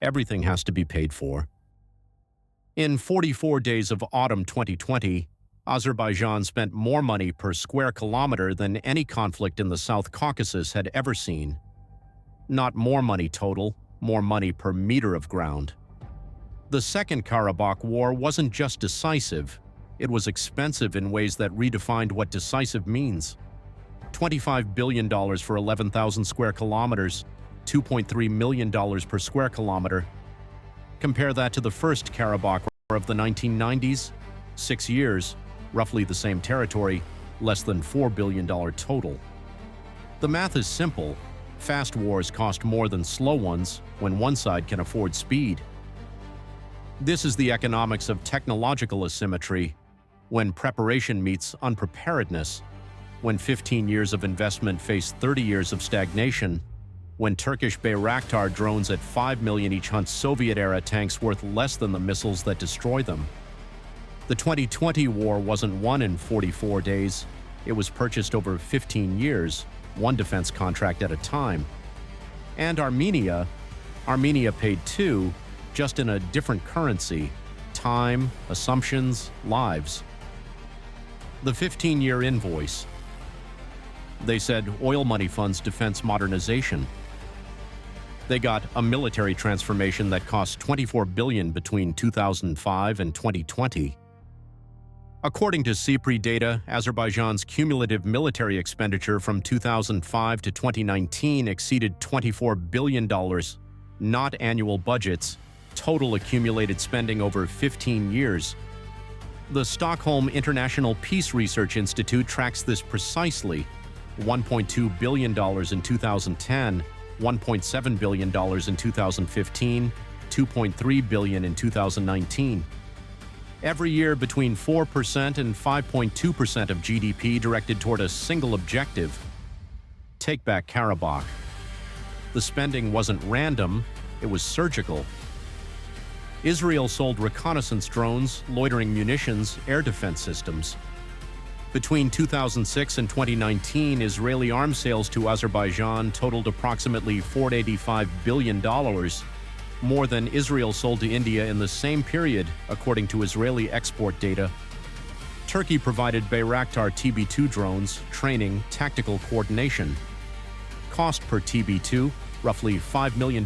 Everything has to be paid for. In 44 days of autumn 2020, Azerbaijan spent more money per square kilometer than any conflict in the South Caucasus had ever seen. Not more money total, more money per meter of ground. The Second Karabakh War wasn't just decisive, it was expensive in ways that redefined what decisive means. $25 billion for 11,000 square kilometers, $2.3 million per square kilometer. Compare that to the First Karabakh War of the 1990s, 6 years, roughly the same territory, less than $4 billion total. The math is simple. Fast wars cost more than slow ones when one side can afford speed. This is the economics of technological asymmetry, when preparation meets unpreparedness, when 15 years of investment face 30 years of stagnation, when Turkish Bayraktar drones at $5 million each hunt Soviet-era tanks worth less than the missiles that destroy them. The 2020 war wasn't won in 44 days. It was purchased over 15 years, one defense contract at a time. And Armenia paid too, just in a different currency: time, assumptions, lives. The 15-year invoice. They said oil money funds defense modernization. They got a military transformation that cost $24 billion between 2005 and 2020. According to CIPRI data, Azerbaijan's cumulative military expenditure from 2005 to 2019 exceeded $24 billion, not annual budgets, total accumulated spending over 15 years. The Stockholm International Peace Research Institute tracks this precisely: $1.2 billion in 2010, $1.7 billion in 2015, $2.3 billion in 2019. Every year between 4% and 5.2% of GDP directed toward a single objective: take back Karabakh. The spending wasn't random, it was surgical. Israel sold reconnaissance drones, loitering munitions, air defense systems. Between 2006 and 2019, Israeli arms sales to Azerbaijan totaled approximately $485 billion, more than Israel sold to India in the same period, according to Israeli export data. Turkey provided Bayraktar TB2 drones, training, tactical coordination. Cost per TB2, roughly $5 million.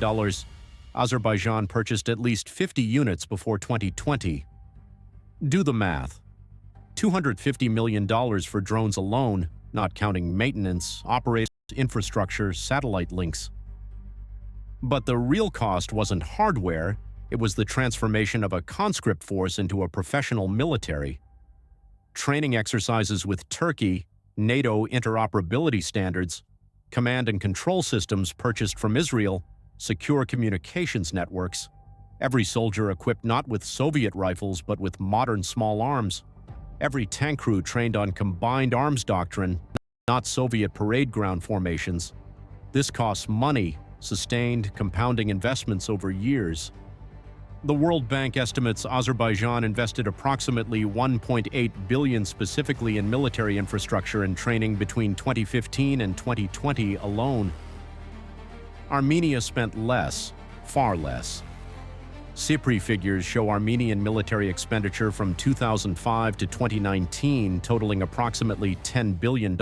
Azerbaijan purchased at least 50 units before 2020. Do the math. $250 million for drones alone, not counting maintenance, operations, infrastructure, satellite links. But the real cost wasn't hardware, it was the transformation of a conscript force into a professional military. Training exercises with Turkey, NATO interoperability standards, command and control systems purchased from Israel, secure communications networks, every soldier equipped not with Soviet rifles but with modern small arms, every tank crew trained on combined arms doctrine, not Soviet parade ground formations. This costs money, sustained, compounding investments over years. The World Bank estimates Azerbaijan invested approximately $1.8 billion specifically in military infrastructure and training between 2015 and 2020 alone. Armenia spent less, far less. CIPRI figures show Armenian military expenditure from 2005 to 2019 totaling approximately $10 billion,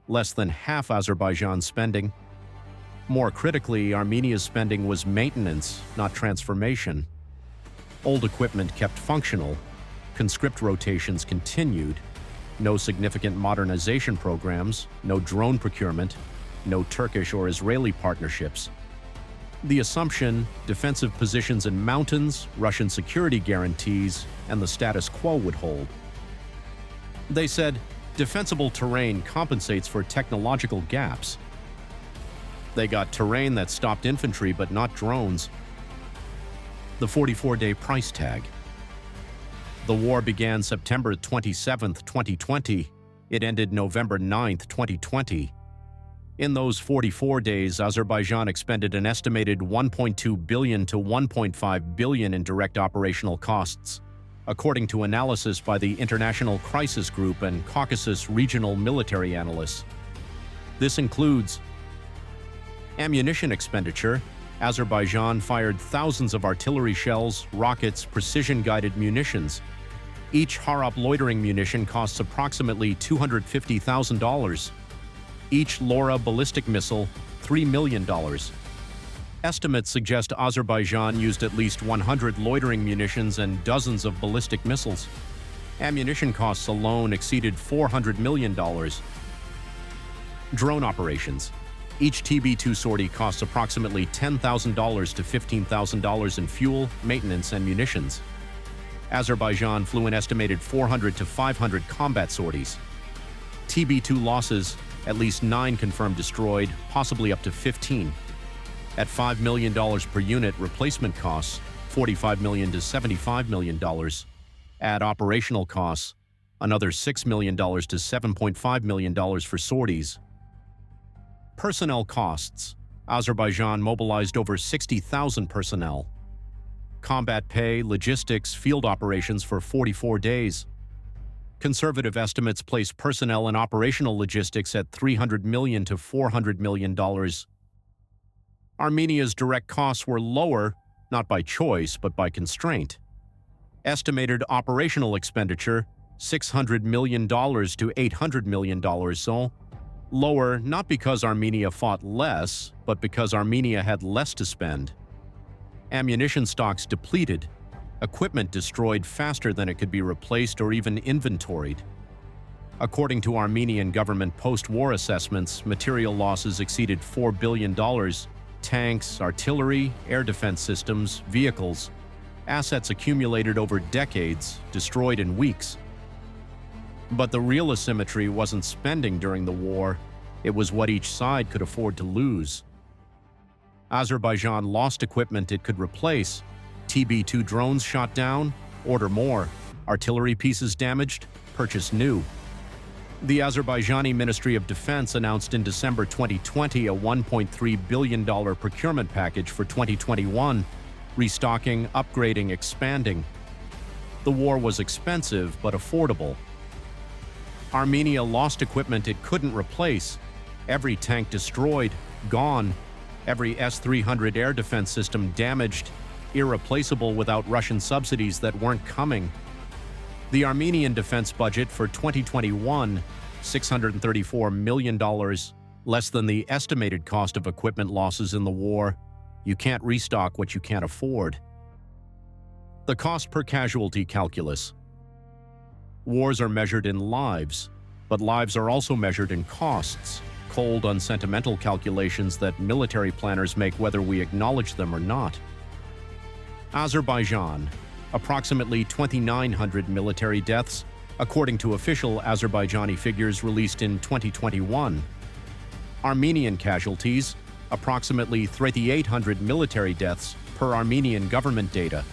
less than half Azerbaijan's spending. More critically, Armenia's spending was maintenance, not transformation. Old equipment kept functional, conscript rotations continued, no significant modernization programs, no drone procurement, no Turkish or Israeli partnerships. The assumption, defensive positions in mountains, Russian security guarantees, and the status quo would hold. They said, defensible terrain compensates for technological gaps. They got terrain that stopped infantry but not drones. The 44-day price tag. The war began September 27, 2020. It ended November 9, 2020. In those 44 days, Azerbaijan expended an estimated $1.2 billion to $1.5 billion in direct operational costs, according to analysis by the International Crisis Group and Caucasus regional military analysts. This includes ammunition expenditure. Azerbaijan fired thousands of artillery shells, rockets, precision-guided munitions. Each Harop loitering munition costs approximately $250,000. Each Lora ballistic missile, $3 million. Estimates suggest Azerbaijan used at least 100 loitering munitions and dozens of ballistic missiles. Ammunition costs alone exceeded $400 million. Drone operations. Each TB2 sortie costs approximately $10,000 to $15,000 in fuel, maintenance, and munitions. Azerbaijan flew an estimated 400 to 500 combat sorties. TB2 losses, at least 9 confirmed destroyed, possibly up to 15. At $5 million per unit, replacement costs, $45 million to $75 million. Add operational costs, another $6 million to $7.5 million for sorties. Personnel costs. Azerbaijan mobilized over 60,000 personnel. Combat pay, logistics, field operations for 44 days. Conservative estimates place personnel and operational logistics at $300 million to $400 million. Armenia's direct costs were lower, not by choice, but by constraint. Estimated operational expenditure, $600 million to $800 million, so lower not because Armenia fought less, but because Armenia had less to spend. Ammunition stocks depleted, equipment destroyed faster than it could be replaced or even inventoried. According to Armenian government post-war assessments, material losses exceeded $4 billion. Tanks, artillery, air defense systems, vehicles, assets accumulated over decades, destroyed in weeks. But the real asymmetry wasn't spending during the war, it was what each side could afford to lose. Azerbaijan lost equipment it could replace. TB2 drones shot down, order more. Artillery pieces damaged, purchase new. The Azerbaijani Ministry of Defense announced in December 2020 a $1.3 billion procurement package for 2021, restocking, upgrading, expanding. The war was expensive but affordable. Armenia lost equipment it couldn't replace. Every tank destroyed, gone. Every S-300 air defense system damaged, irreplaceable without Russian subsidies that weren't coming. The Armenian defense budget for 2021, $634 million, less than the estimated cost of equipment losses in the war. You can't restock what you can't afford. The cost per casualty calculus. Wars are measured in lives, but lives are also measured in costs, cold, unsentimental calculations that military planners make whether we acknowledge them or not. Azerbaijan, approximately 2,900 military deaths, according to official Azerbaijani figures released in 2021. Armenian casualties, approximately 3,800 military deaths per Armenian government data.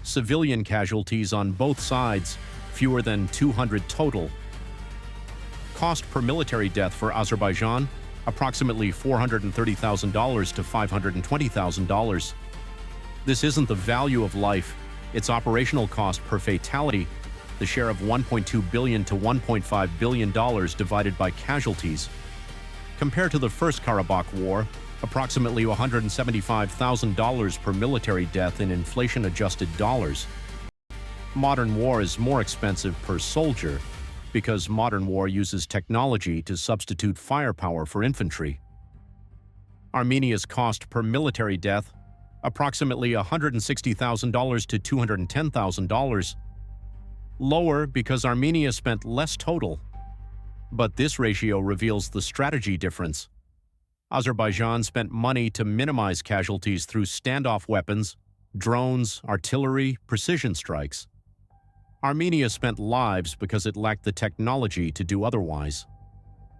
Civilian casualties on both sides, fewer than 200 total. Cost per military death for Azerbaijan, approximately $430,000 to $520,000. This isn't the value of life, it's operational cost per fatality, the share of $1.2 billion to $1.5 billion divided by casualties. Compared to the First Karabakh War, approximately $175,000 per military death in inflation-adjusted dollars. Modern war is more expensive per soldier because modern war uses technology to substitute firepower for infantry. Armenia's cost per military death, approximately $160,000 to $210,000. Lower because Armenia spent less total. But this ratio reveals the strategy difference. Azerbaijan spent money to minimize casualties through standoff weapons, drones, artillery, precision strikes. Armenia spent lives because it lacked the technology to do otherwise.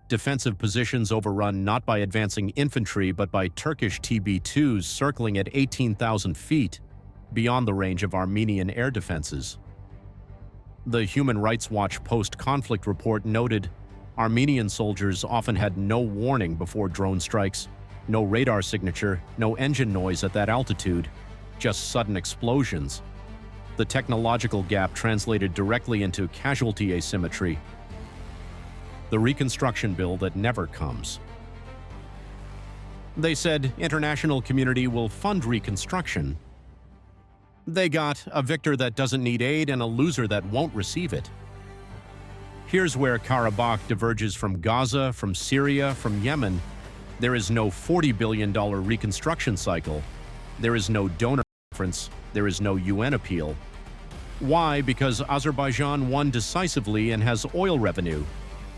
Defensive positions overrun not by advancing infantry but by Turkish TB2s circling at 18,000 feet, beyond the range of Armenian air defenses. The Human Rights Watch post-conflict report noted Armenian soldiers often had no warning before drone strikes, no radar signature, no engine noise at that altitude, just sudden explosions. The technological gap translated directly into casualty asymmetry. The reconstruction bill that never comes. They said international community will fund reconstruction. They got a victor that doesn't need aid and a loser that won't receive it. Here's where Karabakh diverges from Gaza, from Syria, from Yemen. There is no $40 billion reconstruction cycle. There is no donor conference. There is no UN appeal. Why? Because Azerbaijan won decisively and has oil revenue,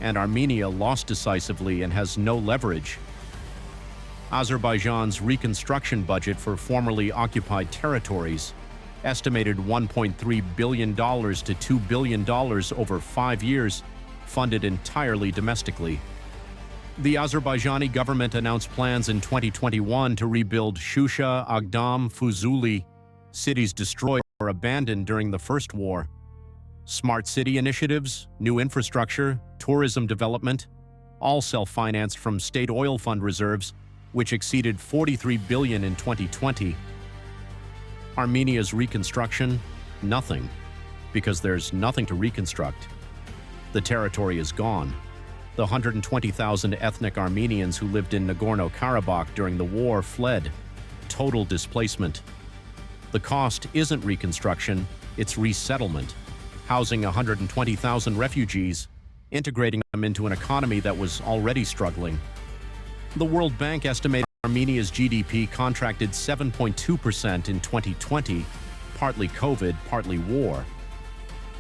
and Armenia lost decisively and has no leverage. Azerbaijan's reconstruction budget for formerly occupied territories, estimated $1.3 billion to $2 billion over 5 years, funded entirely domestically. The Azerbaijani government announced plans in 2021 to rebuild Shusha, Agdam, Fuzuli, cities destroyed or abandoned during the First War. Smart city initiatives, new infrastructure, tourism development, all self-financed from state oil fund reserves, which exceeded $43 billion in 2020. Armenia's reconstruction? Nothing, because there's nothing to reconstruct. The territory is gone. The 120,000 ethnic Armenians who lived in Nagorno-Karabakh during the war fled. Total displacement. The cost isn't reconstruction, it's resettlement, housing 120,000 refugees, integrating them into an economy that was already struggling. The World Bank estimated Armenia's GDP contracted 7.2% in 2020, partly COVID, partly war.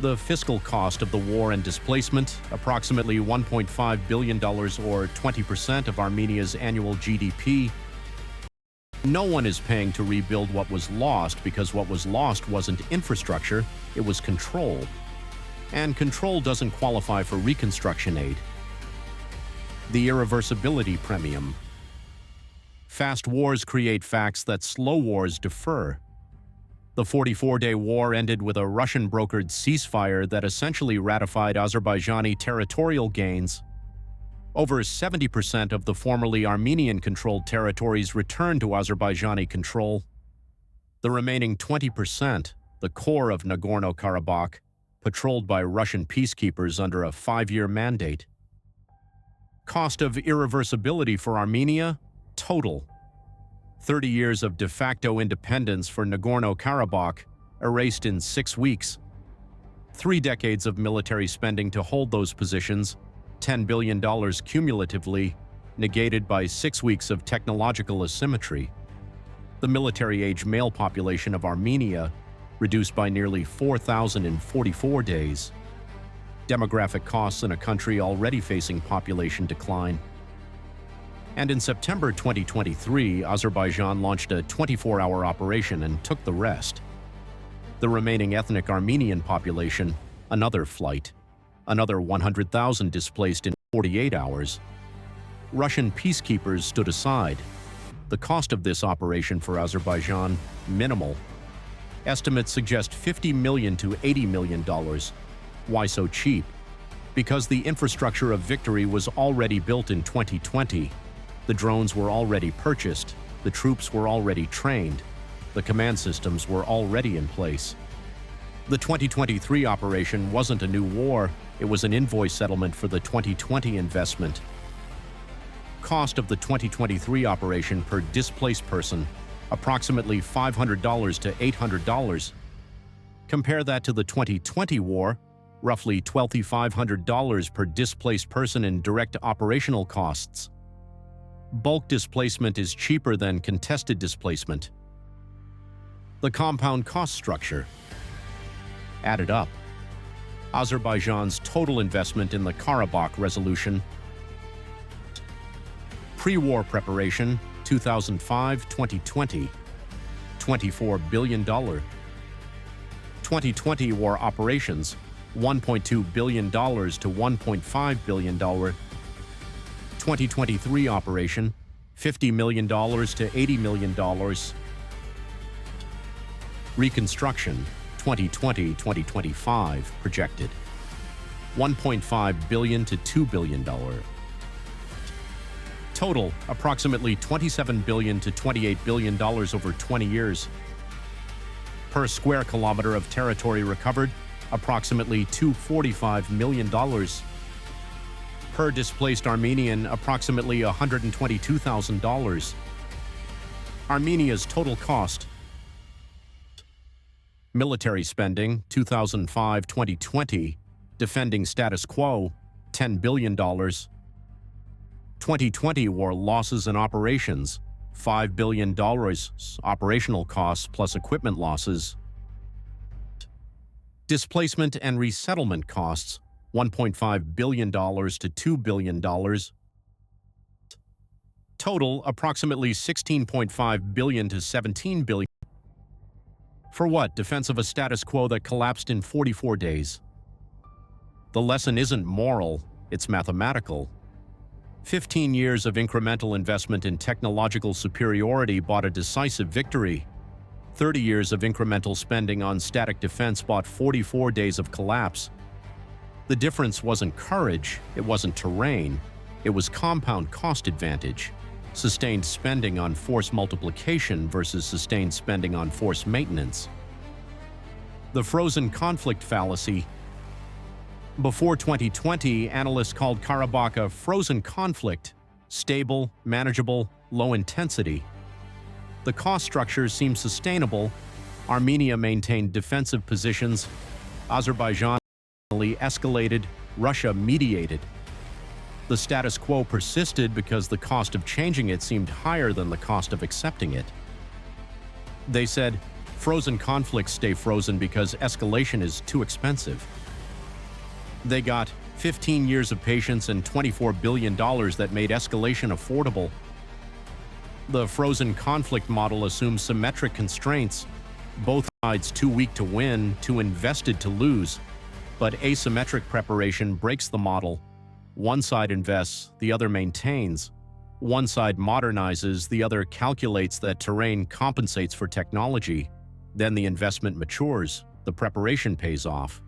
The fiscal cost of the war and displacement, approximately $1.5 billion or 20% of Armenia's annual GDP. No one is paying to rebuild what was lost because what was lost wasn't infrastructure, it was control. And control doesn't qualify for reconstruction aid. The irreversibility premium. Fast wars create facts that slow wars defer. The 44-day war ended with a Russian-brokered ceasefire that essentially ratified Azerbaijani territorial gains. Over 70% of the formerly Armenian-controlled territories returned to Azerbaijani control. The remaining 20%, the core of Nagorno-Karabakh, patrolled by Russian peacekeepers under a 5-year mandate. Cost of irreversibility for Armenia? Total. 30 years of de facto independence for Nagorno-Karabakh, erased in 6 weeks. 3 decades of military spending to hold those positions, $10 billion cumulatively, negated by 6 weeks of technological asymmetry. The military-age male population of Armenia reduced by nearly 4,000 in 44 days. Demographic costs in a country already facing population decline. And in September 2023, Azerbaijan launched a 24-hour operation and took the rest. The remaining ethnic Armenian population, another flight. Another 100,000 displaced in 48 hours. Russian peacekeepers stood aside. The cost of this operation for Azerbaijan, minimal. Estimates suggest $50 million to $80 million. Why so cheap? Because the infrastructure of victory was already built in 2020. The drones were already purchased. The troops were already trained. The command systems were already in place. The 2023 operation wasn't a new war, it was an invoice settlement for the 2020 investment. Cost of the 2023 operation per displaced person, approximately $500 to $800. Compare that to the 2020 war, roughly $2,500 per displaced person in direct operational costs. Bulk displacement is cheaper than contested displacement. The compound cost structure. Added up. Azerbaijan's total investment in the Karabakh resolution. Pre-war preparation, 2005-2020, $24 billion. 2020 war operations, $1.2 billion to $1.5 billion. 2023 operation, $50 million to $80 million. Reconstruction, 2020-2025 projected, $1.5 billion to $2 billion. Total, approximately $27 billion to $28 billion over 20 years. Per square kilometer of territory recovered, approximately $245 million. Per displaced Armenian, approximately $122,000. Armenia's total cost. Military spending, 2005-2020, defending status quo, $10 billion. 2020 war losses and operations, $5 billion operational costs plus equipment losses. Displacement and resettlement costs, $1.5 billion to $2 billion. Total, approximately $16.5 billion to $17 billion. For what? Defense of a status quo that collapsed in 44 days. The lesson isn't moral, it's mathematical. 15 years of incremental investment in technological superiority bought a decisive victory. 30 years of incremental spending on static defense bought 44 days of collapse. The difference wasn't courage, it wasn't terrain, it was compound cost advantage. Sustained spending on force multiplication versus sustained spending on force maintenance. The frozen conflict fallacy. Before 2020, analysts called Karabakh a frozen conflict, stable, manageable, low intensity. The cost structure seemed sustainable. Armenia maintained defensive positions. Azerbaijan escalated. Russia mediated. The status quo persisted because the cost of changing it seemed higher than the cost of accepting it. They said, frozen conflicts stay frozen because escalation is too expensive. They got 15 years of patience and $24 billion that made escalation affordable. The frozen conflict model assumes symmetric constraints. Both sides too weak to win, too invested to lose. But asymmetric preparation breaks the model. One side invests, the other maintains. One side modernizes, the other calculates that terrain compensates for technology. Then the investment matures, the preparation pays off,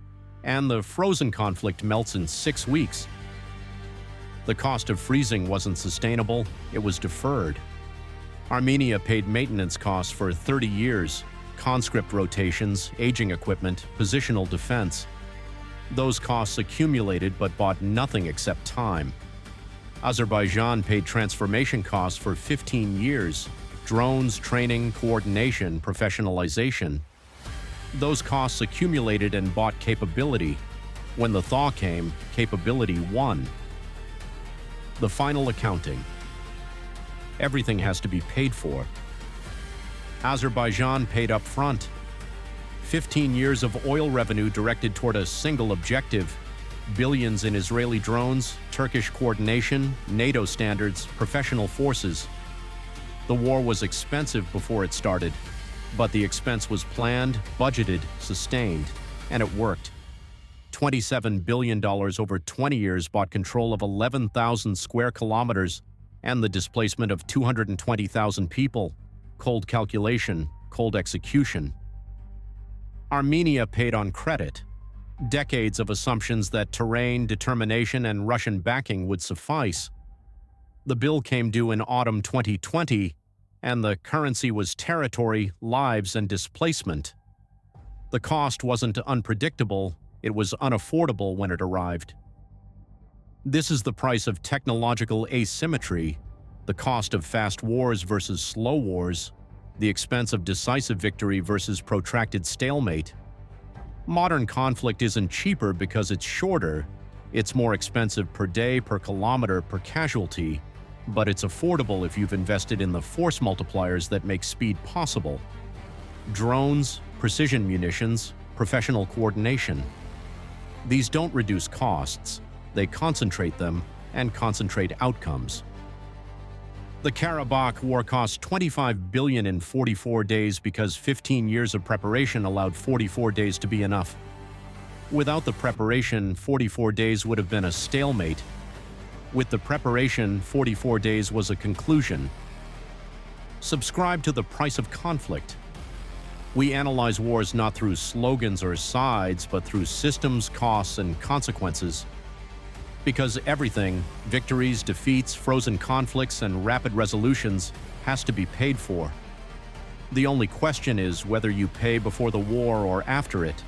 and the frozen conflict melts in 6 weeks. The cost of freezing wasn't sustainable, it was deferred. Armenia paid maintenance costs for 30 years, conscript rotations, aging equipment, positional defense. Those costs accumulated but bought nothing except time. Azerbaijan paid transformation costs for 15 years, drones, training, coordination, professionalization. Those costs accumulated and bought capability. When the thaw came, capability won. The final accounting. Everything has to be paid for. Azerbaijan paid up front. 15 years of oil revenue directed toward a single objective. Billions in Israeli drones, Turkish coordination, NATO standards, professional forces. The war was expensive before it started, but the expense was planned, budgeted, sustained, and it worked. $27 billion over 20 years bought control of 11,000 square kilometers and the displacement of 220,000 people. Cold calculation, cold execution. Armenia paid on credit. Decades of assumptions that terrain, determination, and Russian backing would suffice. The bill came due in autumn 2020, and the currency was territory, lives, and displacement. The cost wasn't unpredictable, it was unaffordable when it arrived. This is the price of technological asymmetry, the cost of fast wars versus slow wars, the expense of decisive victory versus protracted stalemate. Modern conflict isn't cheaper because it's shorter, it's more expensive per day, per kilometer, per casualty, but it's affordable if you've invested in the force multipliers that make speed possible. Drones, precision munitions, professional coordination. These don't reduce costs, they concentrate them and concentrate outcomes. The Karabakh war cost $25 billion in 44 days because 15 years of preparation allowed 44 days to be enough. Without the preparation, 44 days would have been a stalemate. With the preparation, 44 days was a conclusion. Subscribe to The Price of Conflict. We analyze wars not through slogans or sides, but through systems, costs, and consequences. Because everything, victories, defeats, frozen conflicts, and rapid resolutions, has to be paid for. The only question is whether you pay before the war or after it.